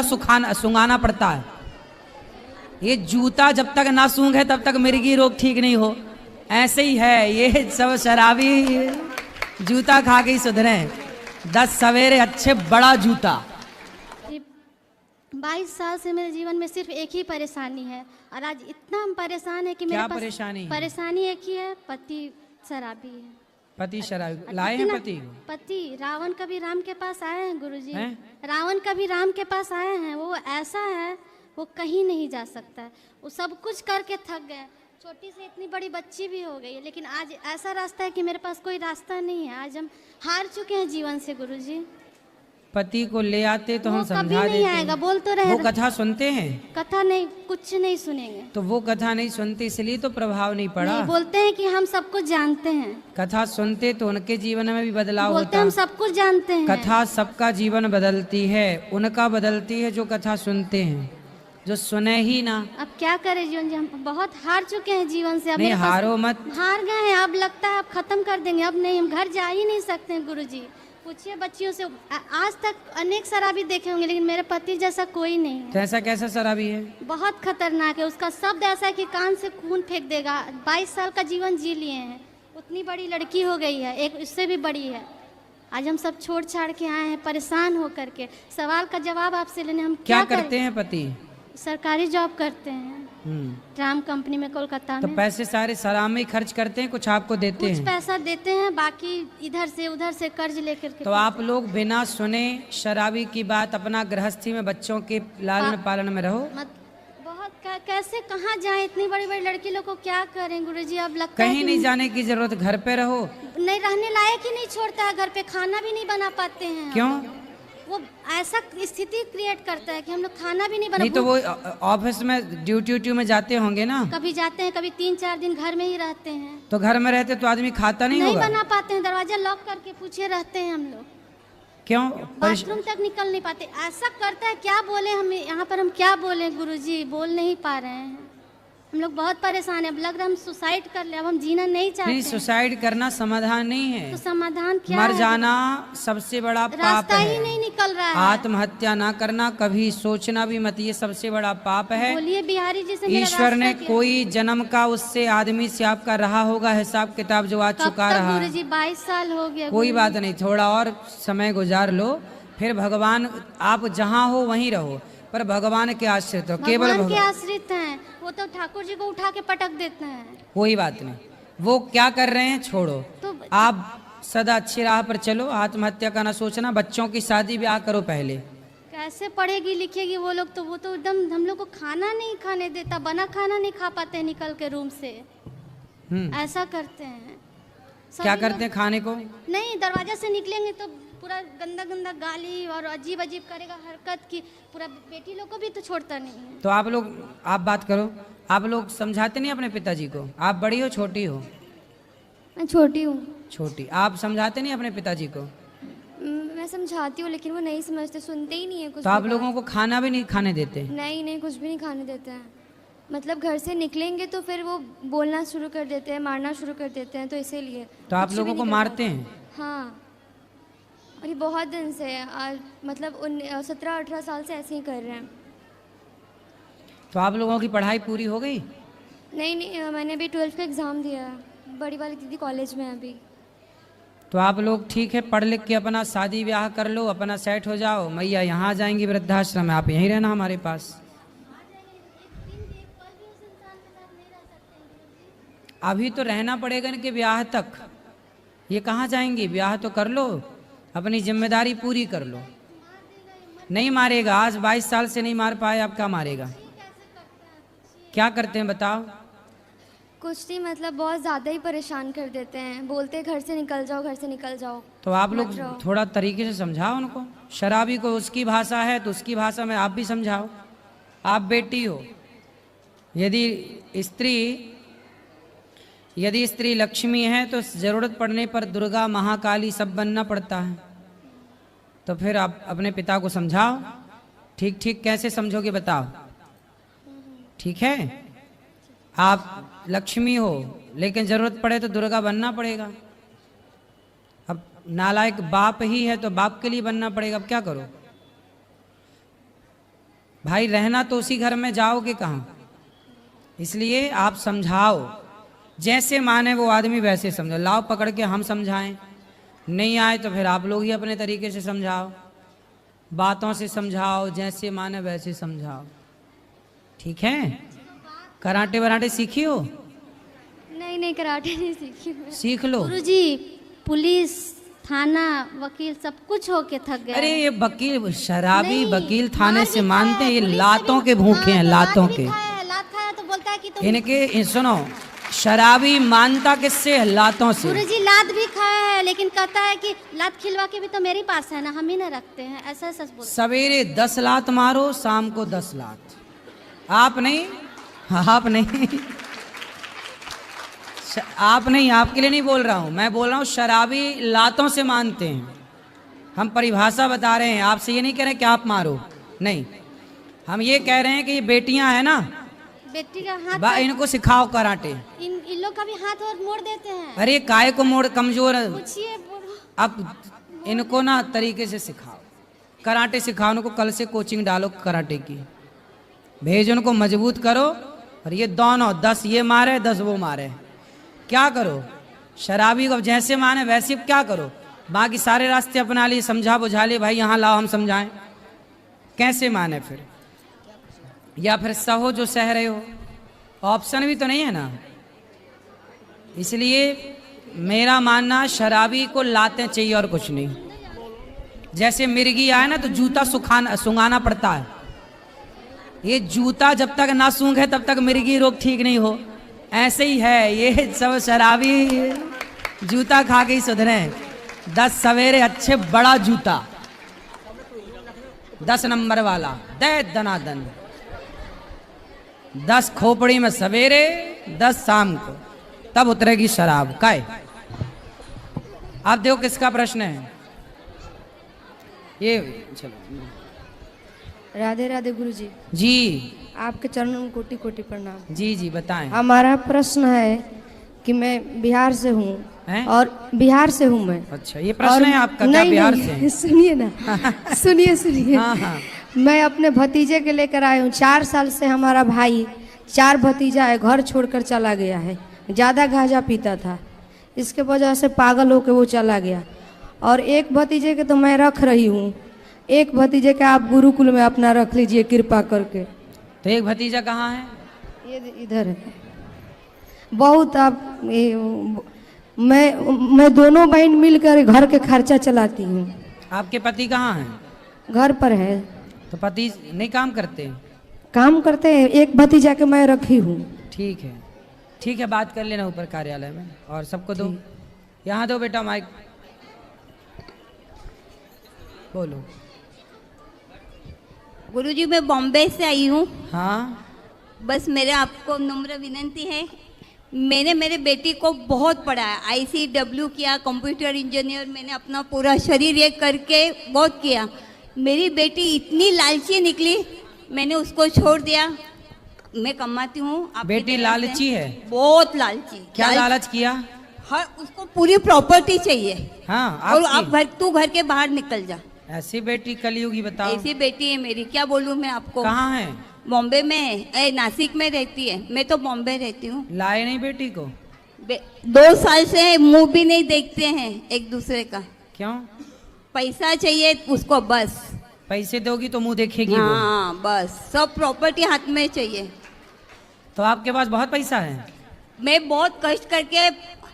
जूता सूंघाना पड़ता है। ये जूता जब तक ना सूंघे तब तक मिर्गी रोग ठीक नहीं हो। ऐसे ही है, ये सब शराबी जूता खा के ही सुधरे। 10 सवेरे अच्छे बड़ा जूता। 22 साल से मेरे जीवन में सिर्फ एक ही परेशानी है, और आज इतना हम परेशान है कि मेरे क्या पास परेशानी एक ही है, पति शराबी है। पति शराबी लाए हैं पति रावण कभी राम के पास आए हैं गुरुजी। रावण कभी राम के पास आए हैं। वो ऐसा है, वो कहीं नहीं जा सकता है। वो सब कुछ करके थक गए। छोटी से इतनी बड़ी बच्ची भी हो गई है, लेकिन आज ऐसा रास्ता है कि मेरे पास कोई रास्ता नहीं है। आज हम हार चुके हैं जीवन से गुरुजी। पति को ले आते तो हम समझा देते। कभी नहीं आएगा, बोल तो रहे। वो कथा सुनते हैं? कथा नहीं, कुछ नहीं सुनेंगे। तो वो कथा नहीं सुनते इसलिए तो प्रभाव नहीं पड़ा। नहीं, बोलते हैं कि हम सब कुछ जानते हैं। कथा सुनते तो उनके जीवन में भी बदलाव होता। हम सब कुछ जानते हैं। कथा सबका जीवन बदलती है, उनका बदलती है जो कथा सुनते हैं, जो सुने ही ना। अब क्या करें जीवन जी, हम बहुत हार चुके हैं जीवन से। अब नहीं, हारो मत। हार गए हैं, अब लगता है अब खत्म कर देंगे। अब नहीं, हम घर जा ही नहीं सकते हैं गुरुजी। पूछिए बच्चियों से, आज तक अनेक शराबी देखे होंगे, लेकिन मेरे पति जैसा कोई नहीं है। तो ऐसा कैसा शराबी है? बहुत खतरनाक है। उसका शब्द ऐसा है कि कान से खून फेंक देगा। 22 साल का जीवन जी लिए हैं, उतनी बड़ी लड़की हो गई है, एक इससे भी बड़ी है। आज हम सब छोड़ छाड़ के आए हैं परेशान होकर के। सवाल का जवाब आपसे लेने हम क्या करते हैं? पति सरकारी जॉब करते हैं, ट्राम कंपनी में कोलकाता में। तो पैसे सारे शराब में खर्च करते हैं, कुछ आपको देते हैं? कुछ पैसा देते हैं, बाकी इधर से उधर से कर्ज लेकर के। तो आप लोग बिना सुने शराबी की बात अपना गृहस्थी में बच्चों के लालन पालन में रहो। बहुत कैसे कहाँ जाए? इतनी बड़ी बड़ी लड़की लोग को क्या करें गुरुजी? अब लगता है कहीं नहीं जाने की जरूरत, घर पे रहो। नहीं, रहने लायक ही नहीं छोड़ता है घर पे, खाना भी नहीं बना पाते हैं। क्यों? वो ऐसा स्थिति क्रिएट करता है कि हम लोग खाना भी नहीं बना। नहीं तो वो ऑफिस में ड्यूटी में जाते होंगे ना? कभी जाते हैं, कभी 3-4 दिन घर में ही रहते हैं। तो घर में रहते तो आदमी खाता नहीं होगा? नहीं बना पाते हैं, दरवाजा लॉक करके पूछे रहते हैं हम लोग। क्यों? बाथरूम तक निकल नहीं पाते। ऐसा करता है, क्या बोले हम यहाँ पर, हम क्या बोले गुरुजी? बोल नहीं पा रहे हैं। हम लोग बहुत परेशान है। अब लग रहा है हम सुसाइड कर ले। अब हम जीना नहीं चाहते। नहीं, सुसाइड करना समाधान नहीं है। तो समाधान क्या? मर जाना सबसे बड़ा पाप है। रास्ता ही नहीं निकल रहा है। आत्महत्या ना करना, कभी सोचना भी मत, ये सबसे बड़ा पाप है। बोलिए बिहारी जी से। ईश्वर ने कोई जन्म का उससे आदमी से आपका रहा होगा हिसाब किताब, जो आज चुका रहा। गुरुजी 22 साल हो गया। कोई बात नहीं, थोड़ा और समय गुजार लो, फिर भगवान, आप जहाँ हो वहीं रहो, पर भगवान के आश्रित हो। केवल भगवान के आश्रित हैं। वो तो ठाकुर जी को उठा के पटक देते हैं। कोई बात नहीं, वो क्या कर रहे हैं छोड़ो। तो आप सदा अच्छी राह पर चलो, आत्महत्या का ना सोचना। बच्चों की शादी ब्याह करो पहले। कैसे पढ़ेगी लिखेगी वो लोग? तो वो तो एकदम हम लोग को खाना नहीं खाने देता, बना खाना नहीं खा पाते निकल के रूम से। ऐसा करते हैं। क्या करते हैं खाने को? नहीं, दरवाजा से निकलेंगे तो पूरा गंदा गंदा गाली और अजीब अजीब करेगा हरकत की। पूरा बेटी लोग को भी तो छोड़ता नहीं है। तो आप लोग, आप बात करो, आप लोग समझाते नहीं अपने पिताजी को? आप बड़ी हो छोटी हो? मैं छोटी हूँ। छोटी। आप समझाते नहीं अपने पिताजी को? मैं समझाती हूँ, लेकिन वो नहीं समझते, सुनते ही नहीं है कुछ। तो आप लोगों को खाना भी नहीं खाने देते? नहीं, कुछ भी नहीं खाने देते हैं। मतलब घर से निकलेंगे तो फिर वो बोलना शुरू कर देते हैं, मारना शुरू कर देते हैं, तो इसीलिए। तो आप लोगों को मारते हैं? हाँ, और ये बहुत दिन से मतलब 17-18 साल से ऐसे ही कर रहे हैं। तो आप लोगों की पढ़ाई पूरी हो गई? नहीं, मैंने अभी 12th का एग्ज़ाम दिया है। बड़ी वाली दीदी कॉलेज में है अभी। तो आप लोग ठीक है, पढ़ लिख के अपना शादी ब्याह कर लो, अपना सेट हो जाओ। मैया यहाँ जाएंगी वृद्धाश्रम में, आप यहीं रहना हमारे पास। अभी तो रहना पड़ेगा इनके ब्याह तक। ये कहाँ जाएंगी? ब्याह तो कर लो, अपनी जिम्मेदारी पूरी कर लो। नहीं मारेगा, आज 22 साल से नहीं मार पाए, अब क्या मारेगा? क्या करते हैं बताओ? कुछ नहीं, मतलब बहुत ज़्यादा ही परेशान कर देते हैं। बोलते घर से निकल जाओ, घर से निकल जाओ। तो आप लोग थोड़ा तरीके से समझाओ उनको। शराबी को उसकी भाषा है तो उसकी भाषा में आप भी समझाओ। आप बेटी हो, यदि स्त्री लक्ष्मी है तो जरूरत पड़ने पर दुर्गा, महाकाली सब बनना पड़ता है। तो फिर आप अपने पिता को समझाओ। ठीक ठीक कैसे समझोगे बताओ? ठीक है, आप लक्ष्मी हो, लेकिन जरूरत पड़े तो दुर्गा बनना पड़ेगा। अब नालायक बाप ही है तो बाप के लिए बनना पड़ेगा। अब क्या करो? भाई रहना तो उसी घर में, जाओगे कहाँ? इसलिए आप समझाओ, जैसे माने वो आदमी वैसे समझो। लाओ पकड़ के हम समझाएं, नहीं आए तो फिर आप लोग ही अपने तरीके से समझाओ, बातों से समझाओ, जैसे माने वैसे समझाओ, ठीक है? कराटे वराटे सीखी हो? नहीं नहीं, कराटे नहीं सीखी मैं। सीख लो। गुरुजी, पुलिस थाना वकील सब कुछ होके थक गए। अरे ये वकील, शराबी नहीं, वकील थाने मार से भी मानते खाया हैं, है, ये पुलिस से लातों भी- के भूखे हैं, हाँ, तो लातों लात भी के। खाया है, लात खाया तो बोलता है कि तुम। इनके सुनो, शराबी मानता किससे है? लातों से। गुरुजी लात भी खाया है, लेकिन कहता है कि लात खिलवा के भी तो मेरे पास है ना, हम ही ना रखते हैं, ऐसा सच बोलता सवेरे 10 लात मारो, शाम को 10 लात। आप नहीं, आप नहीं, आप नहीं, आपके लिए नहीं बोल रहा हूं, मैं बोल रहा हूं शराबी लातों से मानते हैं। हम परिभाषा बता रहे हैं, आपसे ये नहीं कह रहे कि आप मारो, नहीं, हम ये कह रहे हैं कि ये बेटियां हैं ना, बेटी का हाथ इनको सिखाओ कराटे। इन लोग का भी हाथ और मोड़ देते हैं। अरे काय को मोड़, कमजोर है। पूछिए। अब इनको ना तरीके से सिखाओ, कराटे सिखाओ उनको, कल से कोचिंग डालो कराटे की, भेज उनको, मजबूत करो। और ये दोनों 10 ये मारे 10 वो मारे, क्या करो? शराबी को जैसे माने वैसे क्या करो? बाकी सारे रास्ते अपना लिए, समझा बुझा लिए, भाई यहाँ लाओ हम समझाएं, कैसे माने फिर? या फिर सहो जो सह रहे हो, ऑप्शन भी तो नहीं है ना। इसलिए मेरा मानना, शराबी को लाते चाहिए और कुछ नहीं। जैसे मिर्गी आए ना तो जूता सुंघाना पड़ता है, ये जूता जब तक ना सूंघे तब तक मिर्गी रोग ठीक नहीं हो, ऐसे ही है ये सब शराबी, जूता खा के ही सुधरे। 10 सवेरे अच्छे बड़ा जूता, 10 नंबर वाला, दे दनादन, 10 खोपड़ी में सवेरे, 10 शाम को, तब उतरेगी शराब। काय आप देखो किसका प्रश्न है ये? चलो। राधे राधे गुरुजी। जी आपके चरणों में कोटि कोटि प्रणाम। जी जी बताएं। हमारा प्रश्न है कि मैं बिहार से हूँ, हैं? और बिहार से हूँ मैं। अच्छा, ये प्रश्न है आपका? क्या बिहार से हैं? सुनिए ना, सुनिए। हाँ हाँ, मैं अपने भतीजे के लेकर आई हूँ। 4 साल से हमारा भाई, 4 भतीजा है, घर छोड़कर चला गया है। ज़्यादा गांजा पीता था, इसके वजह से पागल होकर वो चला गया। और एक भतीजे के तो मैं रख रही हूँ, एक भतीजे के आप गुरुकुल में अपना रख लीजिए कृपा करके। तो एक भतीजा कहाँ है? ये इधर है। बहुत आप मैं दोनों बहन मिलकर घर के खर्चा चलाती हूँ। आपके पति कहाँ हैं? घर पर है। तो पति नहीं काम करते? काम करते हैं, एक भतीजा के मैं रखी हूँ। ठीक है, ठीक है, बात कर लेना ऊपर कार्यालय में। और सबको दो, यहाँ दो बेटा माइक, बोलो। गुरुजी मैं बॉम्बे से आई हूँ। हाँ, बस मेरे आपको नम्र विनंती है, मैंने मेरे बेटी को बहुत पढ़ाया, ICW किया, कंप्यूटर इंजीनियर, मैंने अपना पूरा शरीर ये करके बहुत किया। मेरी बेटी इतनी लालची निकली, मैंने उसको छोड़ दिया। मैं कमाती हूँ। बेटी लालची है? बहुत लालची। क्या लालच किया? हर उसको पूरी प्रॉपर्टी चाहिए। हाँ, और आप तू घर के बाहर निकल जा। ऐसी बेटी कलयुगी, बताओ। ऐसी बेटी है मेरी, क्या बोलूँ मैं आपको। कहाँ है? बॉम्बे में, नासिक में रहती है, मैं तो बॉम्बे रहती हूँ। लाए नहीं बेटी को? 2 साल से मुंह भी नहीं देखते हैं एक दूसरे का। क्यों? पैसा चाहिए उसको, बस। पैसे दोगी तो मुंह देखेगी वो। हाँ बस, सब प्रॉपर्टी हाथ में चाहिए। तो आपके पास बहुत पैसा है? मैं बहुत कष्ट करके,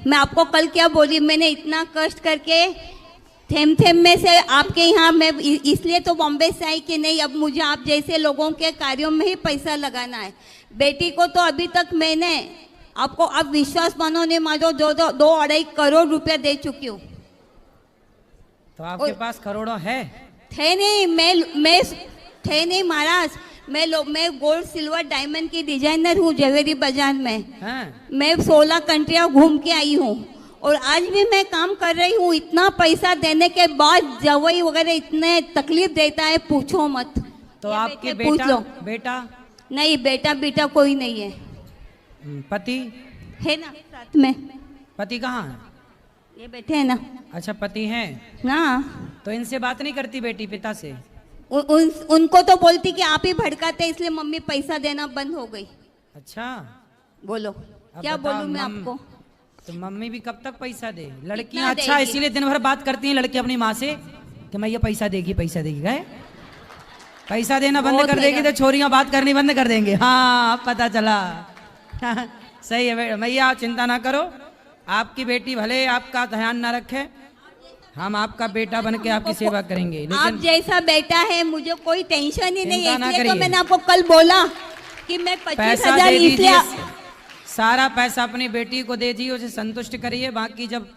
मैं आपको कल क्या बोली, मैंने इतना कष्ट करके थेम थेम में से आपके यहाँ, मैं इसलिए तो बॉम्बे से आई कि नहीं, अब मुझे आप जैसे लोगों के कार्यों में ही पैसा लगाना है। बेटी को तो अभी तक मैंने आपको, अब विश्वास मानो नहीं मानो, 2-2.5 करोड़ रुपया दे चुकी हूँ। तो आपके पास करोड़ों है? थे नहीं, मैं थे नहीं महाराज। मैं गोल्ड सिल्वर डायमंड की डिजाइनर हूँ ज्वेलरी बाजार में। हाँ? मैं 16 कंट्रियाँ घूम के आई हूँ, और आज भी मैं काम कर रही हूँ। इतना पैसा देने के बाद जवाई वगैरह इतने तकलीफ देता है, पूछो मत। तो ये आपके पूछ लो। बेटा? नहीं, बेटा कोई नहीं है। पति है ना साथ में? पति कहाँ है? ये बैठे है ना। अच्छा, पति हैं ना, तो इनसे बात नहीं करती बेटी पिता से? उनको तो बोलती कि आप ही भड़काते इसलिए मम्मी पैसा देना बंद हो गई। अच्छा, बोलो क्या बताओ, बोलूं मैं आपको। तो मम्मी भी कब तक पैसा दे? लड़कियां कितना अच्छा देगी? इसीलिए दिन भर बात करती हैं लड़की अपनी माँ से कि मैं ये पैसा देगी गए पैसा देना बंद बहुत कर देगी देगा। तो छोरियां बात करनी बंद कर देंगे। हाँ, अब पता चला। सही है भैया, आप चिंता ना करो, आपकी बेटी भले आपका ध्यान ना रखे, हम आपका बेटा बन के आपकी सेवा करेंगे, आप लेकिन जैसा बेटा है मुझे कोई टेंशन ही नहीं चिंता है, ना इसलिए तो करिए। मैंने आपको कल बोला कि मैं पैसा 25,000 दे इसलिए दीजिए, सारा पैसा अपनी बेटी को दे दीजिए, उसे संतुष्ट करिए, बाकी जब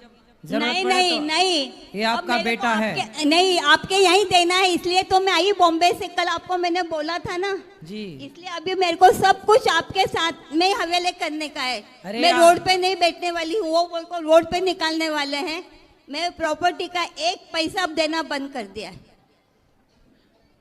जरूरत नहीं पड़े नहीं तो नहीं, ये अब आपका मेरे को बेटा है। नहीं, आपके यहीं देना है, इसलिए तो मैं आई बॉम्बे से, कल आपको मैंने बोला था ना जी। इसलिए अभी मेरे को सब कुछ आपके साथ में हवेले करने का है। अरे मैं यार। रोड पे नहीं बैठने वाली हूँ, वो को रोड पे निकालने वाले हैं। मैं प्रॉपर्टी का एक पैसा अब देना बंद कर दिया है।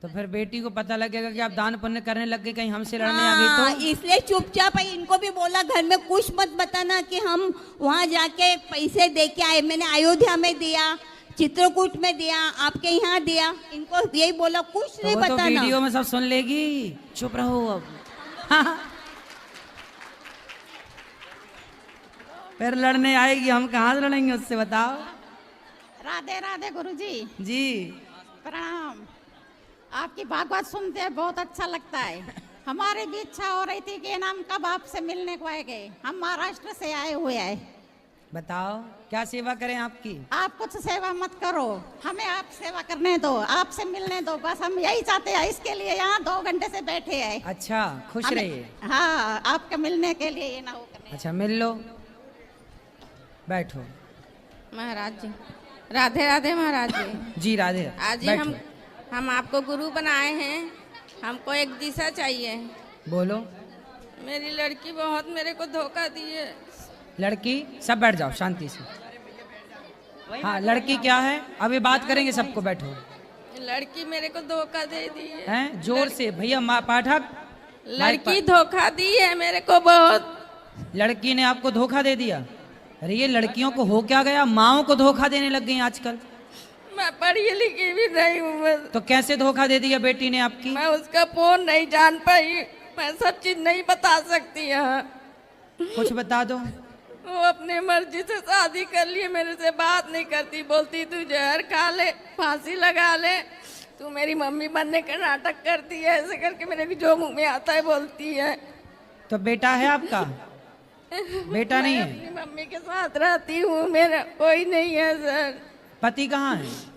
तो फिर बेटी को पता लगेगा कि आप दान पुण्य करने लग गए, कहीं हमसे लड़ने आ हाँ, गई तो। इसलिए चुपचाप है, इनको भी बोला घर में कुछ मत बताना कि हम वहाँ जाके पैसे दे के आए। मैंने अयोध्या में दिया, चित्रकूट में दिया, आपके यहाँ दिया, इनको यही बोला, कुछ तो नहीं वो तो बताना। वीडियो में सब सुन लेगी, चुप रहो अब। फिर लड़ने आएगी, हम कहाँ से लड़ेंगे उससे, बताओ। राधे राधे गुरुजी, जी, प्रणाम। आपकी भागवत सुनते हैं बहुत अच्छा लगता है। हमारी भी इच्छा हो रही थी कि नाम कब आपसे मिलने को आएंगे। हम महाराष्ट्र से आए हुए हैं। बताओ क्या सेवा करें आपकी। आप कुछ सेवा मत करो, हमें आप सेवा करने दो, आपसे मिलने दो, बस हम यही चाहते हैं। इसके लिए यहाँ 2 घंटे से बैठे हैं। अच्छा, खुश हमें- रहिए। हाँ, आपके मिलने के लिए ये ना हो करने। अच्छा, मिल लो, बैठो। महाराज जी, राधे राधे महाराज जी। जी राधे, आज ही बैठो। हम आपको गुरु बनाए हैं, हमको एक दिशा चाहिए। बोलो। मेरी लड़की बहुत मेरे को धोखा दी है। लड़की, सब बैठ जाओ शांति से। हाँ, लड़की क्या है, अभी बात करेंगे सबको, बैठो। लड़की मेरे को धोखा दे दी है। हैं, जोर से भैया, पाठक। लड़की धोखा दी है मेरे को बहुत। लड़की ने आपको धोखा दे दिया? अरे ये लड़कियों को हो क्या गया, माओ को धोखा देने लग गई आजकल। मैं पढ़ी लिखी भी नहीं हूँ बस। तो कैसे धोखा दे दिया बेटी ने आपकी? मैं उसका फोन नहीं जान पाई, मैं सब चीज नहीं बता सकती यहाँ। कुछ बता दो। वो अपने मर्जी से शादी कर लिए, मेरे से बात नहीं करती, बोलती तू जहर खा ले, फांसी लगा ले, तू मेरी मम्मी बनने का नाटक करती है, ऐसे करके मेरे को जो मुंह में आता है बोलती है। तो बेटा है आपका? बेटा नहीं मैं है? अपनी मम्मी के साथ रहती हूँ, मेरा कोई नहीं है सर। पति कहाँ है?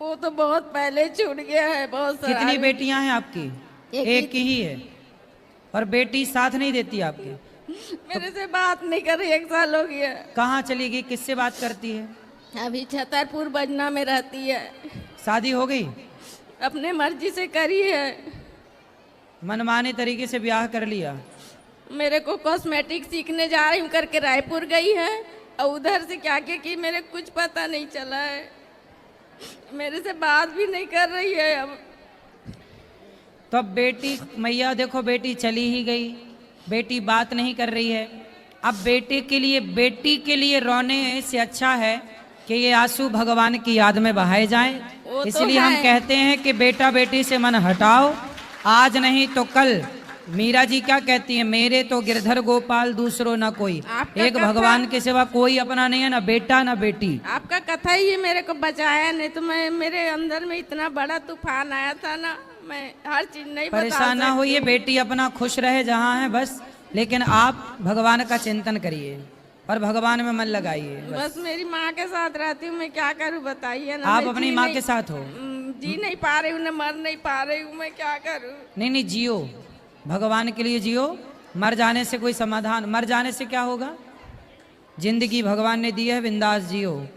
वो तो बहुत पहले छूट गया है। बहुत कितनी बेटियां हैं आपकी? एक ही है। और बेटी साथ नहीं देती आपकी? मेरे से बात नहीं कर रही, 1 साल हो गया। कहाँ चली गई, किससे बात करती है? अभी छतरपुर बजना में रहती है। शादी हो गई? अपने मर्जी से करी है। मनमाने तरीके से ब्याह कर लिया? मेरे को कॉस्मेटिक सीखने जा रही हूँ करके रायपुर गई है, और उधर से क्या क्या की मेरे कुछ पता नहीं चला है। मेरे से बात भी नहीं कर रही है अब। तो अब बेटी, मैया देखो, बेटी चली ही गई, बेटी बात नहीं कर रही है। अब बेटी के लिए रोने से अच्छा है कि ये आंसू भगवान की याद में बहाए जाएं। वो तो इसलिए हम है। कहते हैं कि बेटा बेटी से मन हटाओ, आज नहीं तो कल। मीरा जी क्या कहती हैं, मेरे तो गिरधर गोपाल दूसरो ना कोई। आपका एक कथा- भगवान के सिवा कोई अपना नहीं है, ना बेटा ना बेटी। आपका कथा ही मेरे को बचाया, नहीं तो मैं, मेरे अंदर में इतना बड़ा तूफान आया था ना, मैं हर चीज नहीं बता परेशान ना सकती। होइए, बेटी अपना खुश रहे जहाँ है बस, लेकिन आप भगवान का चिंतन करिए और भगवान में मन लगाइए बस। बस मेरी माँ के साथ रहती हूँ, मैं क्या करूँ बताइए ना। आप मैं अपनी जी माँ नहीं- के साथ हो? जी नहीं पा रही हूँ, न मर नहीं पा रही हूँ, मैं क्या करूँ। नहीं नहीं, जियो, भगवान के लिए जियो। मर जाने से कोई समाधान, मर जाने से क्या होगा? जिंदगी भगवान ने दी है, बिंदास जियो।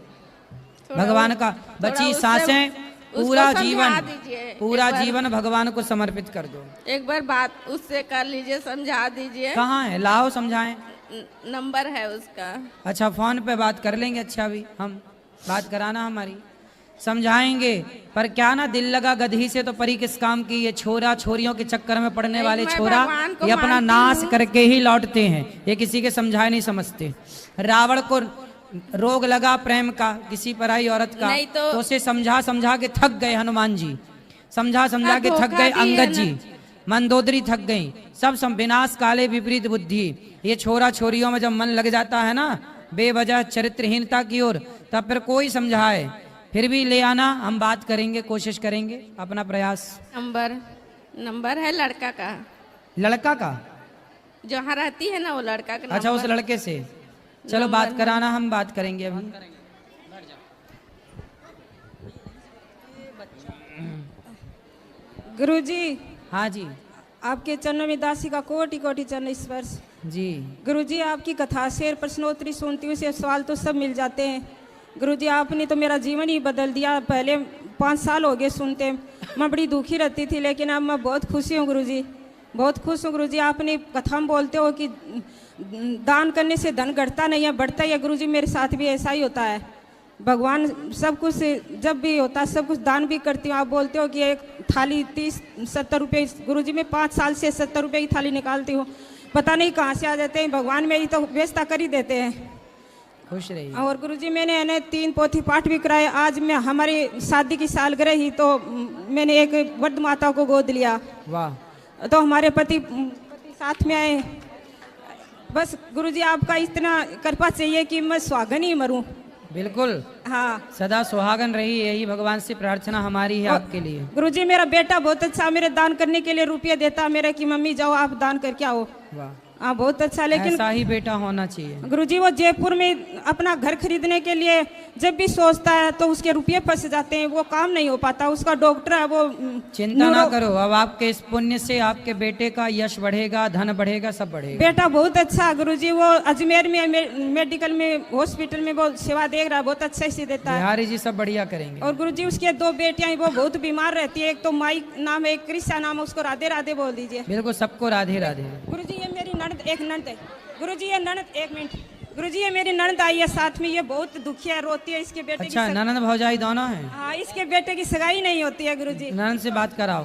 भगवान का बची उससे- सांसें, उसको पूरा समझा जीवन, दीजिए। पूरा एक बार- जीवन भगवान को समर्पित कर दो। एक बार बात उससे कर लीजिए, समझा दीजिए। कहाँ है, लाओ समझाएं। नंबर है उसका। अच्छा, फोन पे बात कर लेंगे। अच्छा, भी हम बात कराना हमारी, समझाएंगे। पर क्या ना, दिल लगा गधी से तो परी किस काम की। ये छोरा छोरियों के चक्कर में पड़ने नहीं, वाले मैं छोरा भगवान को ये अपना मानती नाश हूँ। करके ही लौटते हैं, ये किसी के समझाए नहीं समझते। रावण को रोग लगा प्रेम का किसी पराई औरत का, नहीं तो- उसे समझा समझा के थक गए हनुमान जी। समझा समझा के थक धोखा गए दिए अंगद ना। जी, मंदोदरी थक गई, सब विनाश काले विपरीत बुद्धि। ये छोरा छोरियों में जब मन लग जाता है ना बेवजह चरित्रहीनता की ओर, तब फिर कोई समझाए फिर भी ले आना, हम बात करेंगे, कोशिश करेंगे, अपना प्रयास। नंबर है लड़का का, लड़का का? जो यहाँ रहती है ना वो लड़का का अच्छा, उस नंबर। लड़के से चलो बात कराना, हम बात करेंगे अभी। गुरुजी, हाँ जी आपके चरणों में दासी का कोटि कोटि चरण स्पर्श। जी। गुरुजी, आपकी कथा से और प्रश्नोत्तरी सुनती हूँ, से सवाल तो सब मिल जाते हैं। गुरुजी, आपने तो मेरा जीवन ही बदल दिया। पहले 5 साल हो गए सुनते, मैं बड़ी दुखी रहती थी, लेकिन अब मैं बहुत खुशी हूँ गुरुजी, बहुत खुश हूँ गुरुजी। आपने कथा में बोलते हो कि दान करने से धन घटता नहीं है, बढ़ता ही है। गुरुजी, मेरे साथ भी ऐसा ही होता है। भगवान सब कुछ जब भी होता है सब कुछ दान भी करती हूँ। आप बोलते हो कि एक थाली 30-70 रुपये, गुरुजी मैं 5 साल से 70 रुपये की थाली निकालती हूँ, पता नहीं कहाँ से आ जाते हैं। भगवान मेरी तो व्यवस्था कर ही देते हैं। खुश रहिए। और गुरुजी, मैंने इन्हें 3 पोथी पाठ भी कराए। आज मैं हमारी शादी की सालगिरह ही तो मैंने एक वृद्ध माता को गोद लिया। वाह। तो हमारे पति साथ में आए। बस गुरुजी, आपका इतना कृपा चाहिए कि मैं सुहागन ही मरूं। बिल्कुल, हाँ, सदा सुहागन रही, यही भगवान से प्रार्थना हमारी है आपके लिए। गुरुजी, मेरा बेटा बहुत अच्छा मेरे दान करने के लिए रुपये देता मेरे कि मम्मी जाओ आप दान करके आओ। वाह, हाँ, बहुत अच्छा। लेकिन ऐसा ही बेटा होना चाहिए। गुरुजी, वो जयपुर में अपना घर खरीदने के लिए जब भी सोचता है तो उसके रुपये फंस जाते हैं, वो काम नहीं हो पाता। उसका डॉक्टर है वो। चिंता ना करो, अब आपके इस पुण्य से आपके बेटे का यश बढ़ेगा, धन बढ़ेगा, सब बढ़ेगा। बेटा बहुत अच्छा है गुरुजी, वो अजमेर में मेडिकल में हॉस्पिटल में वो सेवा दे रहा है, बहुत अच्छा से देता है। बिहारी जी सब बढ़िया करेंगे। और गुरुजी, उसके 2 बेटियां हैं, वो बहुत बीमार रहती है। एक तो माई नाम है, एक कृष्णा नाम है, उसको राधे राधे बोल दीजिए। बिल्कुल, सबको राधे राधे। गुरुजी, ये मेरी ननद, एक ननद है गुरुजी, ये ननद, एक मिनट गुरुजी, ये मेरी ननद आई है साथ में, ये बहुत दुखी है, रोती है। इसके बेटे अच्छा, की ननद भौजाई दोनों हैं? हाँ, इसके बेटे की सगाई नहीं होती है गुरुजी। ननद से बात कराओ।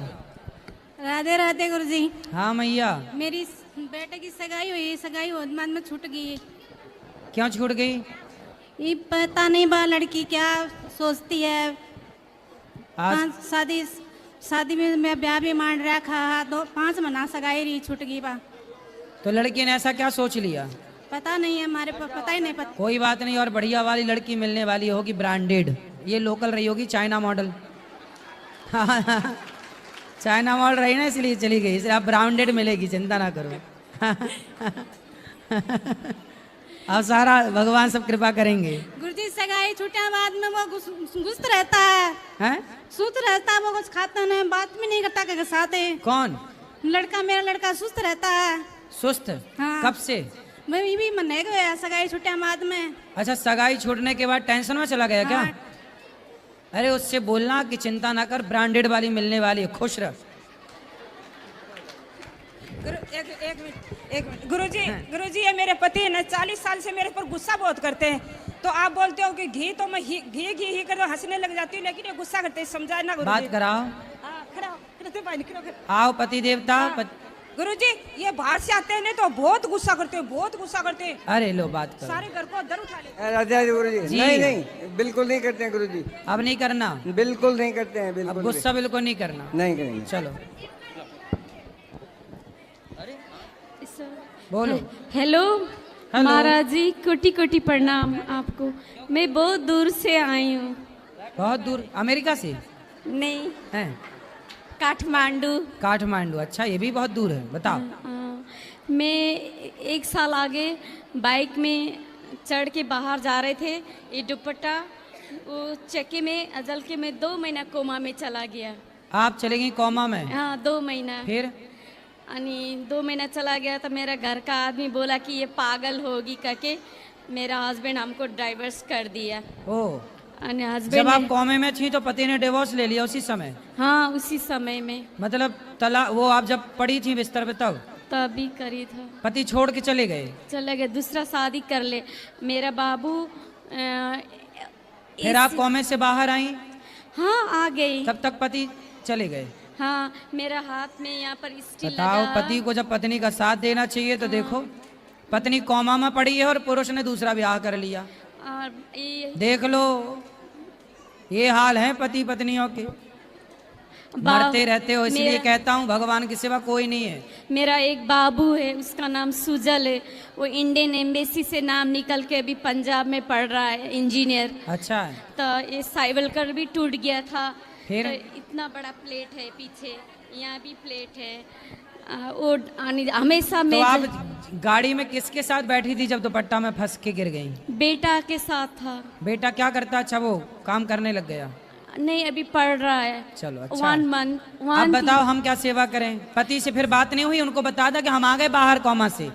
राधे राधे गुरुजी। हाँ मैया। मेरी बेटे की सगाई हुई, सगाई होने बाद में छूट गई। क्यों छूट गई? ये पता नहीं बा लड़की क्या सोचती है। आज शादी में मैं ब्याह भी मान रखा, 5 महीना सगाई रही, छूट गई बा। तो लड़की ने ऐसा क्या सोच लिया? पता नहीं है, हमारे पता ही नहीं पता। कोई बात नहीं, और बढ़िया वाली लड़की मिलने वाली होगी, ब्रांडेड। ये लोकल रही होगी, चाइना मॉडल। चाइना मॉडल रही ना, इसलिए चली गई, इसलिए आप ब्रांडेड मिलेगी, चिंता ना करो। अब सारा भगवान सब कृपा करेंगे। गुरुजी, सगाई छूटे बाद में वो सुस्त रहता है, हैं? सुस्त रहता है, वो कुछ खाता नहीं, बात भी नहीं करता के साथ है। कौन लड़का? मेरा लड़का सुस्त रहता है। सुस्त? हाँ। कब से? मैं भी मन है गया सगाई छूटे बाद में। अच्छा, सगाई छूटने के बाद टेंशन में चला गया क्या? हाँ। अरे उससे बोलना कि चिंता ना कर, ब्रांडेड वाली मिलने वाली है, खुश रह। एक मिनट गुरुजी, ये मेरे पति है ना, 40 साल से मेरे पर गुस्सा बहुत करते हैं। तो आप बोलते हो कि घी, तो मैं घी कर हंसने लग जाती हूँ, लेकिन ये गुस्सा करते हैं, समझाए ना गुरुजी। बात कराओ। हाँ, खड़ा। आओ पति देवता। गुरुजी, ये बाहर से आते हैं ना तो बहुत गुस्सा करते हैं, बहुत गुस्सा करते हैं। अरे लो, बात करो। सारे घर को अंदर उठा लेते। राधे गुरु जी। जी। नहीं, बिल्कुल नहीं करते हैं गुरु जी, अब नहीं करना, बिल्कुल नहीं करते हैं, अब बिल्कुल गुस्सा बिल्कुल नहीं करना। नहीं करेंगे। चलो बोलो। Hello hello. महाराज जी, कोटि कोटि प्रणाम आपको। मैं बहुत दूर से आई हूँ। बहुत दूर? अमेरिका से? नहीं, हैं? काठमांडू। काठमांडू? अच्छा, ये भी बहुत दूर है, बताओ। मैं 1 साल आगे बाइक में चढ़ के बाहर जा रहे थे, ये दुपट्टा वो चक्के में अजल के में 2 महीना कोमा में चला गया। आप चले गई कोमा में? हाँ, 2 महीना। फिर? 2 महीना चला गया तो मेरा घर का आदमी बोला कि ये पागल होगी करके मेरा हस्बैंड हमको डाइवर्स कर दिया। ओ, हस्बैंड जब आप कॉमे में थी तो पति ने डिवोर्स ले लिया उसी समय? हाँ, उसी समय में। मतलब वो आप जब पड़ी थी बिस्तर पे तभी करी था। पति छोड़ के चले गए? चले गए, दूसरा शादी कर ले। मेरा बाबू फिर आप कॉमे से बाहर आई? हाँ, आ गई। तब तक पति चले गए? हाँ, मेरा हाथ में यहाँ पर स्टील बताओ, लगा। पति को जब पत्नी का साथ देना चाहिए तो देखो, पत्नी कोमा में पड़ी है और पुरुष ने दूसरा ब्याह कर लिया। और ये देख लो, ये हाल है पति पत्नियों के। मरते रहते हो, इसलिए मेरा- कहता हूँ भगवान की सिवा कोई नहीं है। मेरा एक बाबू है, उसका नाम सुजल है। वो इंडियन एम्बेसी से नाम निकल के अभी पंजाब में पढ़ रहा है, इंजीनियर। अच्छा है। तो ये साइवलकर भी टूट गया था। फिर? तो इतना बड़ा प्लेट है पीछे, यहाँ भी प्लेट है। वो हमेशा तो मैं आप गाड़ी में किसके साथ बैठी थी जब दुपट्टा में फंस के गिर गई? बेटा के साथ था। बेटा क्या करता? अच्छा, वो काम करने लग गया। नहीं, अभी पढ़ रहा है। चलो अच्छा 1 है। मंथ अब बताओ हम क्या सेवा करें? पति से फिर बात नहीं हुई? उनको बता था कि हम आ गए बाहर कौमा से।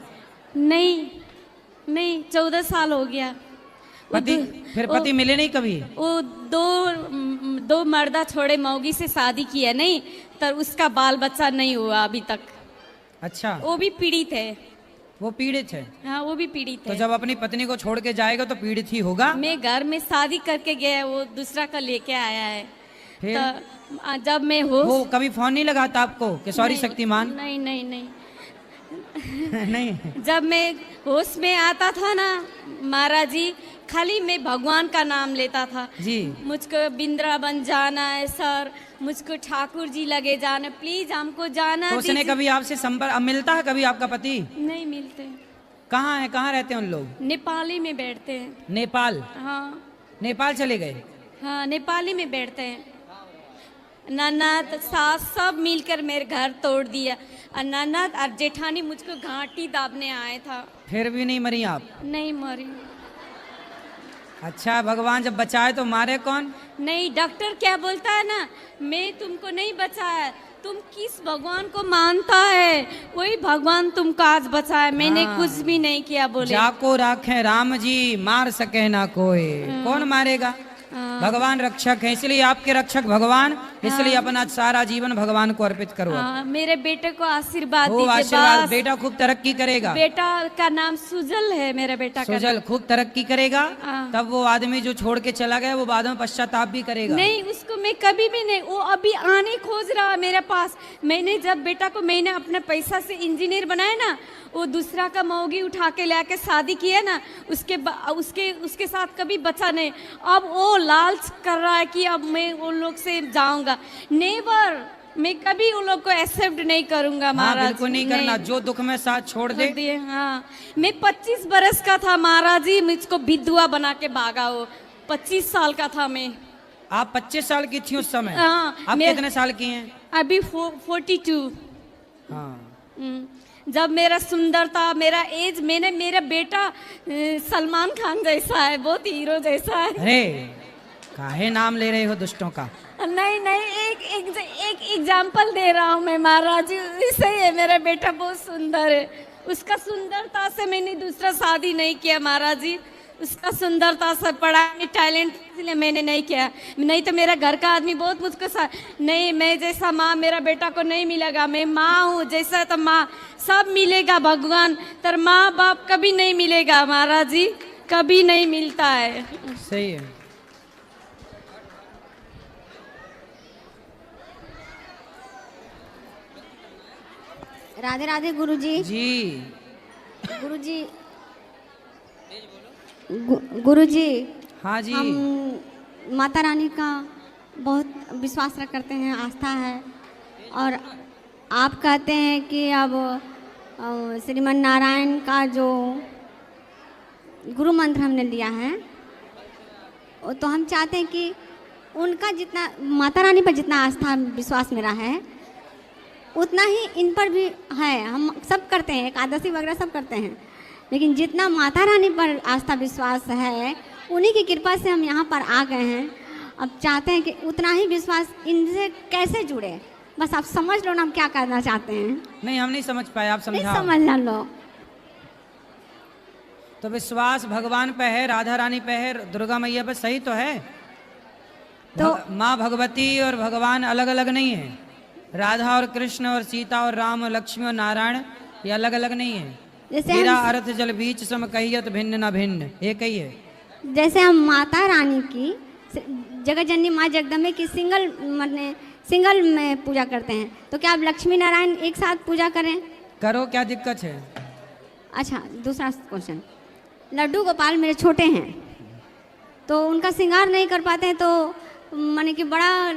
नहीं 14 साल हो गया। पति फिर पति मिले नहीं कभी? वो दो मर्दा छोड़े मौगी से शादी किया नहीं, तो उसका बाल बच्चा नहीं हुआ अभी तक। अच्छा, वो भी पीड़ित है। वो पीड़ित है। हाँ, वो भी पीड़ित तो है। जब अपनी पत्नी को छोड़ के जाएगा तो पीड़ित ही होगा। मैं घर में शादी करके गया, वो दूसरा का लेके आया है। फिर? तो जब मैं हो वो कभी फोन नहीं लगाता आपको कि सॉरी शक्तिमान? नहीं नहीं। जब मैं होश में आता था ना महाराज जी, खाली मैं भगवान का नाम लेता था जी। मुझको वृंदावन जाना है सर, मुझको ठाकुर जी लगे जाना, प्लीज हमको जाना तो उसने दीजिए। कभी आपसे संपर्क अब मिलता है कभी आपका पति? नहीं मिलते। कहाँ है, कहाँ रहते हैं उन लोग? नेपाली में बैठते हैं। नेपाल? हाँ नेपाल चले गए? हाँ, नेपाली में बैठते हैं। ननद सास सब मिलकर मेरे घर तोड़ दिया, और ननद और जेठानी मुझको घाटी दाबने आए था। फिर भी नहीं मरी आप? नहीं मरी। अच्छा, भगवान जब बचाए तो मारे कौन? नहीं, डॉक्टर क्या बोलता है ना, मैं तुमको नहीं बचाया, तुम किस भगवान को मानता है वही भगवान तुमको आज बचाया, मैंने हाँ। कुछ भी नहीं किया। बोले जाको राखे राम जी, मार सके ना कोई। कौन मारेगा? हाँ। भगवान रक्षक है, इसलिए आपके रक्षक भगवान, इसलिए अपना सारा जीवन भगवान को अर्पित करो। हाँ, मेरे बेटे को आशीर्वाद वो दीजिए। आशीर्वाद, बस। बेटा खूब तरक्की करेगा। बेटा का नाम सुजल है, मेरा बेटा का सुजल खूब तरक्की करेगा। हाँ। तब वो आदमी जो छोड़ के चला गया वो बाद में पश्चाताप भी करेगा। नहीं, उसको मैं कभी भी नहीं, वो अभी आने खोज रहा है मेरे पास। मैंने जब बेटा को मैंने अपने पैसा से इंजीनियर बनाया ना, वो दूसरा का मौगी उठा के लाके शादी किया ना, उसके साथ कभी बचा नहीं। अब वो लालच कर रहा है कि अब मैं उन लोग से जाऊंगा। नेवर, मैं कभी उन लोग को एक्सेप्ट नहीं करूंगा हाँ, महाराज। बिल्कुल नहीं करना। जो दुख में साथ छोड़ दे। हाँ, मैं 25 बरस का था महाराज जी, मुझको विधवा बना के भागा। वो 25 साल का था मैं। आप 25 साल की थी उस समय? हाँ, आप मैं- कितने साल की हैं? अभी 42। हाँ। जब मेरा सुंदरता, मेरा एज, मेरा बेटा सलमान खान जैसा है, बहुत हीरो जैसा है। अरे काहे नाम ले रहे हो दुष्टों का? नहीं, एक एग्जाम्पल दे रहा हूँ मैं महाराज जी, इससे है मेरा बेटा बहुत सुंदर है। उसका सुंदरता से मैंने दूसरा शादी नहीं किया महाराज जी, उसका सुंदरता से, पढ़ाई में टैलेंट, इसलिए मैंने नहीं किया। नहीं तो मेरा घर का आदमी बहुत मुझको नहीं, मैं जैसा माँ मेरा बेटा को नहीं मिलेगा। मैं माँ हूँ, जैसा तो माँ सब मिलेगा भगवान, तर माँ बाप कभी नहीं मिलेगा महाराज जी, कभी नहीं मिलता है। सही है। राधे राधे गुरुजी। जी। गुरुजी, गुरुजी, हाँ जी। हम माता रानी का बहुत विश्वास करते हैं, आस्था है। और आप कहते हैं कि अब श्रीमन नारायण का जो गुरु मंत्र हमने लिया है, तो हम चाहते हैं कि उनका जितना माता रानी पर जितना आस्था विश्वास मेरा है, उतना ही इन पर भी है। हम सब करते हैं, एकादशी वगैरह सब करते हैं, लेकिन जितना माता रानी पर आस्था विश्वास है, उन्हीं की कृपा से हम यहाँ पर आ गए हैं। अब चाहते हैं कि उतना ही विश्वास इनसे कैसे जुड़े, बस आप समझ लो ना हम क्या करना चाहते हैं। नहीं, हम नहीं समझ पाए, आप नहीं समझाओ। समझ लो। तो विश्वास भगवान पे है, राधा रानी पे है, दुर्गा मैया पे, सही तो है। तो माँ भगवती और भगवान अलग अलग नहीं है। राधा और कृष्ण और सीता और राम और लक्ष्मी और नारायण ये अलग अलग नहीं है। जैसे मेरा अर्थ जल बीच सम कहियत भिन्न न भिन्न, एक ही है। जैसे हम माता रानी की, जगत जननी माँ जगदम्बे की सिंगल में पूजा करते हैं, तो क्या आप लक्ष्मी नारायण एक साथ पूजा करें? करो, क्या दिक्कत है? अच्छा, दूसरा क्वेश्चन, लड्डू गोपाल मेरे छोटे हैं, तो उनका श्रृंगार नहीं कर पाते हैं, तो माने कि बड़ा